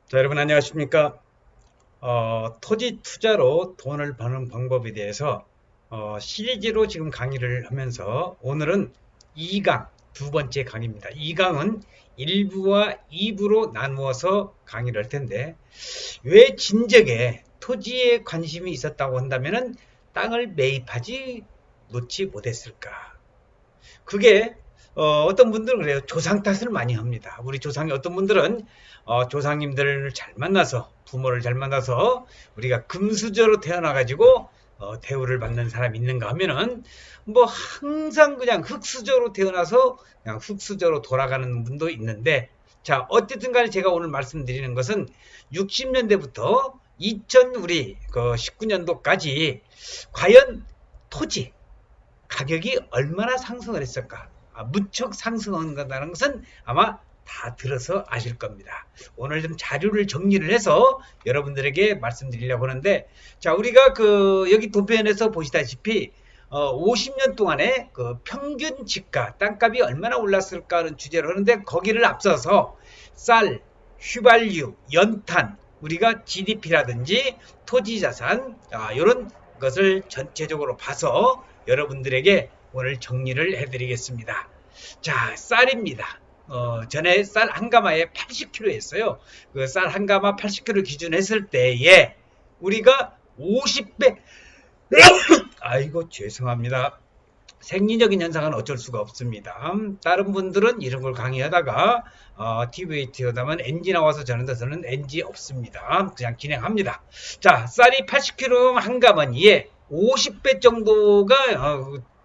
자, 여러분 안녕하십니까? 토지 투자로 돈을 버는 방법에 대해서 시리즈로 지금 강의를 하면서 오늘은 2강, 두 번째 강의입니다. 2강은 1부와 2부로 나누어서 강의를 할 텐데 왜 진즉에 토지에 관심이 있었다고 한다면은 땅을 매입하지 놓지 못했을까? 그게 떤 분들은 그래요. 조상 탓을 많이 합니다. 우리 조상이 어떤 분들은 조상님들을 잘 만나서 부모를 잘 만나서 우리가 금수저로 태어나가지고 대우를 받는 사람이 있는가 하면은 뭐 항상 그냥 흙수저로 태어나서 그냥 흙수저로 돌아가는 분도 있는데 자 어쨌든 간에 제가 오늘 말씀드리는 것은 60년대부터 2000 우리 그 19년도까지 과연 토지 가격이 얼마나 상승을 했을까? 무척 상승한 거라는 것은 아마 다 들어서 아실 겁니다. 오늘 좀 자료를 정리를 해서 여러분들에게 말씀드리려고 하는데, 자, 우리가 여기 도표에서 보시다시피, 50년 동안에 그 평균 지가, 땅값이 얼마나 올랐을까 하는 주제를 하는데, 거기를 앞서서 쌀, 휘발유, 연탄, 우리가 GDP라든지 토지자산, 이런 것을 전체적으로 봐서 여러분들에게 오늘 정리를 해드리겠습니다. 자, 쌀입니다. 전에 쌀 한 가마에 80kg였어요. 그 쌀 한 가마 80kg 기준 했을 때에 우리가 50배, 아이고, 죄송합니다. 생리적인 현상은 어쩔 수가 없습니다. 다른 분들은 이런 걸 강의하다가 TV에 하다면 NG 나와서 저는 NG 없습니다. 그냥 진행합니다. 자, 쌀이 80kg 한 가마니에 50배 정도가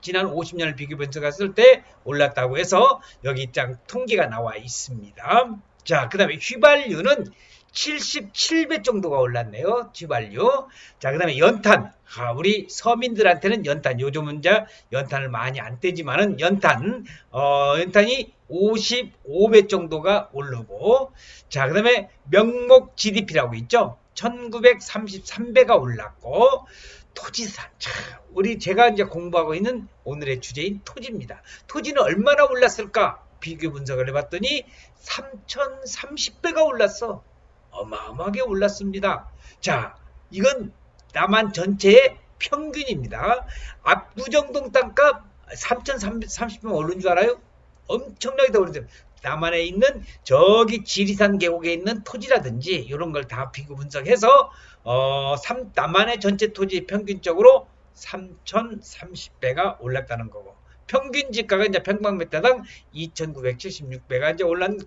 지난 50년을 비교 분석했을 때 올랐다고 해서 여기 딱 통계가 나와 있습니다. 자, 그 다음에 휘발유는 77배 정도가 올랐네요. 휘발유. 자, 그 다음에 연탄. 우리 서민들한테는 연탄. 요즘은 이제 연탄을 많이 안 떼지만은 연탄이 55배 정도가 오르고. 자, 그 다음에 명목 GDP라고 있죠. 1933배가 올랐고. 토지산. 참, 제가 이제 공부하고 있는 오늘의 주제인 토지입니다. 토지는 얼마나 올랐을까? 비교 분석을 해봤더니 3030배가 올랐어. 어마어마하게 올랐습니다. 자, 이건 남한 전체의 평균입니다. 압구정동 땅값 3030배 오른 줄 알아요? 엄청나게 더 오르죠. 남한에 있는 저기 지리산 계곡에 있는 토지라든지 이런 걸 다 비교 분석해서 남한의 전체 토지 평균적으로 3030배가 올랐다는 거고 평균 지가가 이제 평방미터당 2976배가 이제 올랐는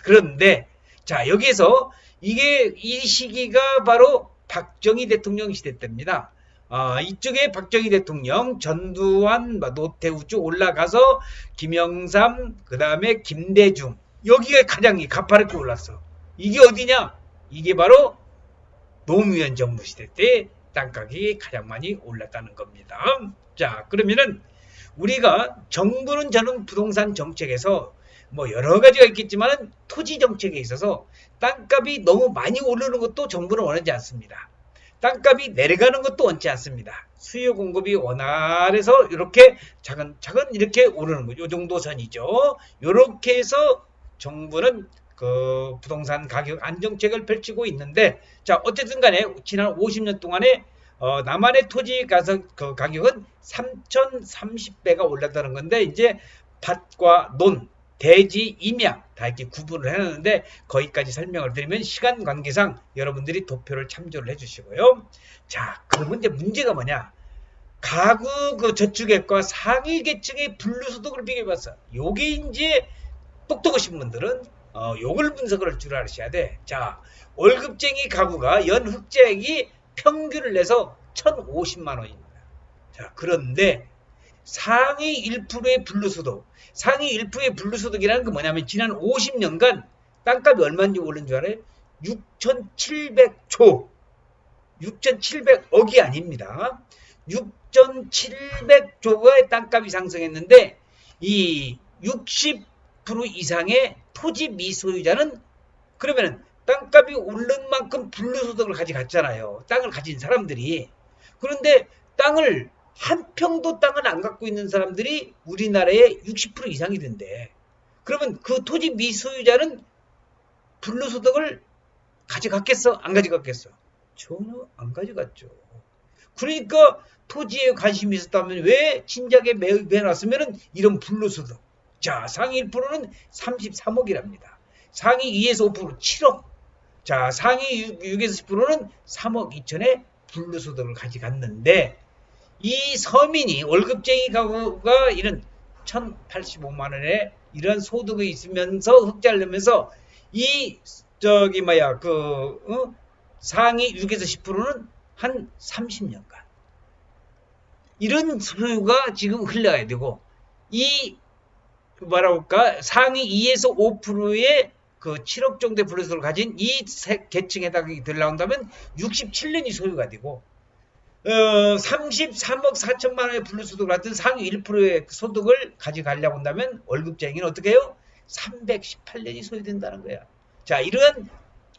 그런데 자 여기에서 이 시기가 바로 박정희 대통령 시대 때입니다. 이쪽에 박정희 대통령, 전두환, 노태우 쭉 올라가서 김영삼, 그 다음에 김대중 여기가 가장 가파르게 올랐어. 이게 어디냐? 이게 바로 노무현 정부 시대 때 땅값이 가장 많이 올랐다는 겁니다. 자, 그러면은 우리가 정부는 저는 부동산 정책에서 뭐 여러 가지가 있겠지만 토지 정책에 있어서 땅값이 너무 많이 오르는 것도 정부는 원하지 않습니다. 땅값이 내려가는 것도 원치 않습니다. 수요 공급이 원활해서 이렇게 차근차근 이렇게 오르는 거죠. 이 정도 선이죠. 이렇게 해서 정부는 그 부동산 가격 안정책을 펼치고 있는데 자 어쨌든 간에 지난 50년 동안에 남한의 토지 가격은 3030배가 올랐다는 건데 이제 밭과 논 대지, 임야 다 이렇게 구분을 해놨는데 거기까지 설명을 드리면 시간 관계상 여러분들이 도표를 참조를 해주시고요. 자, 그러면 이제 문제가 뭐냐? 가구 그 저축액과 상위 계층의 분류소득을 비교해봤어. 요게 이제 똑똑하신 분들은 요걸 분석을 할 줄 아셔야 돼. 자, 월급쟁이 가구가 연 흑자액이 평균을 내서 1,050만 원입니다. 자, 그런데 상위 1%의 분류소득. 상위 1%의 분류소득이라는 건 뭐냐면 지난 50년간 땅값이 얼마인지 오른 줄 알아요? 6,700조. 6,700억이 아닙니다. 6,700조의 땅값이 상승했는데 이 60% 이상의 토지 미소유자는 그러면 땅값이 오른 만큼 분류소득을 가져갔잖아요. 땅을 가진 사람들이. 그런데 땅을 한 평도 땅을 안 갖고 있는 사람들이 우리나라의 60% 이상이 된대. 그러면 그 토지 미소유자는 분류소득을 가져갔겠어? 안 가져갔겠어? 전혀 안 가져갔죠. 그러니까 토지에 관심이 있었다면 왜 진작에 매입해놨으면 이런 불로소득. 자, 상위 1%는 33억이랍니다. 상위 2에서 5% 7억. 자, 상위 6에서 10%는 3억 2천의 불로소득을 가져갔는데 이 서민이 월급쟁이 가구가 이런 1,085만 원의 이런 소득이 있으면서 흑자를 내면서 이 상위 6에서 10%는 한 30년간 이런 소유가 지금 흘러야 되고 이 상위 2에서 5%의 그 7억 정도의 불로소득을 가진 이 계층에다가 들어온다면 67년이 소유가 되고 33억 4천만 원의 불로소득을 갖던 상위 1%의 소득을 가져가려고 한다면 월급쟁이는 어떻게 해요? 318년이 소유된다는 거야. 자, 이런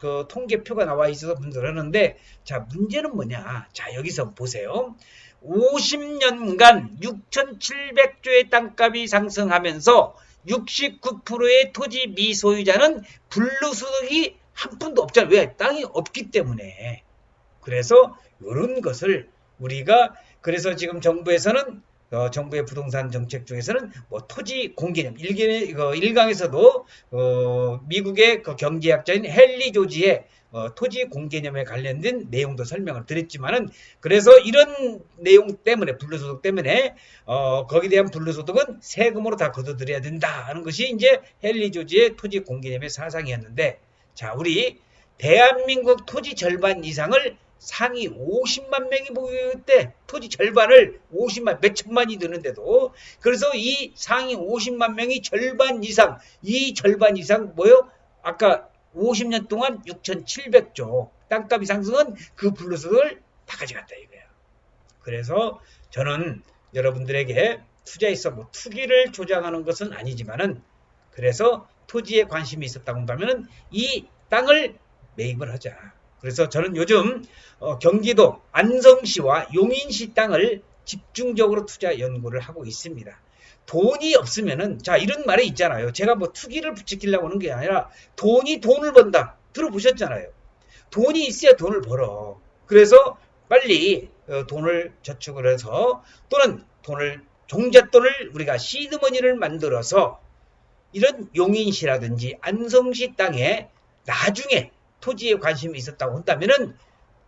그 통계표가 나와 있어서 분석을 하는데, 자, 문제는 뭐냐? 자, 여기서 보세요. 50년간 6,700조의 땅값이 상승하면서 69%의 토지 미소유자는 불로소득이 한 푼도 없잖아요. 왜? 땅이 없기 때문에. 그래서 이런 것을 우리가 그래서 지금 정부에서는 정부의 부동산 정책 중에서는 뭐 토지 공개념 일강에서도 미국의 그 경제학자인 헨리 조지의 토지 공개념에 관련된 내용도 설명을 드렸지만은 그래서 이런 내용 때문에 불로소득 때문에 거기에 대한 불로소득은 세금으로 다 걷어들여야 된다 하는 것이 이제 헨리 조지의 토지 공개념의 사상이었는데 자 우리 대한민국 토지 절반 이상을 상위 50만 명이 보유했을 때 토지 절반을 50만 몇 천만이 드는데도 그래서 이 상위 50만 명이 절반 이상 이 절반 이상 뭐요? 아까 50년 동안 6,700조 땅값이 상승은 그 불로소득을 다 가져갔다 이거야. 그래서 저는 여러분들에게 투자에서 뭐 투기를 조장하는 것은 아니지만은 그래서 토지에 관심이 있었다고 한다면은 이 땅을 매입을 하자. 그래서 저는 요즘 경기도 안성시와 용인시 땅을 집중적으로 투자 연구를 하고 있습니다. 돈이 없으면은 자 이런 말이 있잖아요. 제가 뭐 투기를 부추기려고 하는 게 아니라 돈이 돈을 번다. 들어보셨잖아요. 돈이 있어야 돈을 벌어. 그래서 빨리 돈을 저축을 해서 또는 종잣돈을 우리가 시드머니를 만들어서 이런 용인시라든지 안성시 땅에 나중에 토지에 관심이 있었다고 한다면은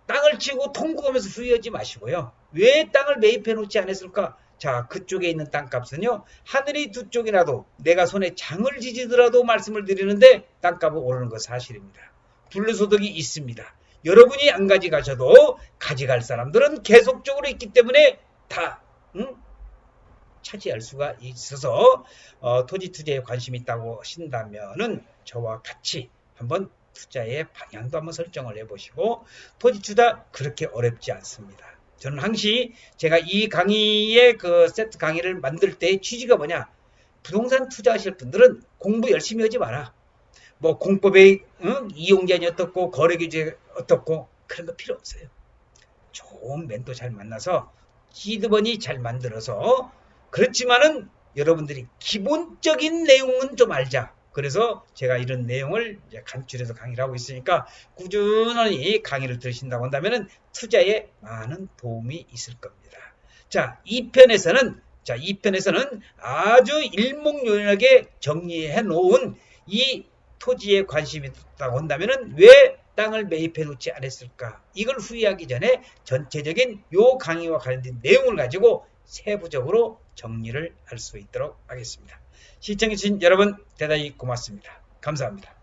땅을 치고 통곡하면서 후회하지 마시고요. 왜 땅을 매입해 놓지 않았을까? 자, 그쪽에 있는 땅값은요. 하늘이 두 쪽이라도 내가 손에 장을 지지더라도 말씀을 드리는데 땅값은 오르는 거 사실입니다. 불로소득이 있습니다. 여러분이 안 가져가셔도 가져갈 사람들은 계속적으로 있기 때문에 다 차지할 수가 있어서 토지 투자에 관심이 있다고 하신다면은 저와 같이 한번 투자의 방향도 한번 설정을 해보시고 토지 투자 그렇게 어렵지 않습니다. 저는 항시 제가 이 강의의 그 세트 강의를 만들 때의 취지가 뭐냐 부동산 투자하실 분들은 공부 열심히 하지 마라. 뭐 공법의 이용자니 어떻고 거래규제 어떻고 그런 거 필요 없어요. 좋은 멘토 잘 만나서 시드머니 잘 만들어서 그렇지만은 여러분들이 기본적인 내용은 좀 알자. 그래서 제가 이런 내용을 이제 간추려서 강의를 하고 있으니까 꾸준히 강의를 들으신다고 한다면 투자에 많은 도움이 있을 겁니다. 자, 2편에서는 아주 일목요연하게 정리해 놓은 이 토지에 관심이 있다고 한다면 왜 땅을 매입해 놓지 않았을까? 이걸 후회하기 전에 전체적인 요 강의와 관련된 내용을 가지고 세부적으로 정리를 할 수 있도록 하겠습니다. 시청해주신 여러분 대단히 고맙습니다. 감사합니다.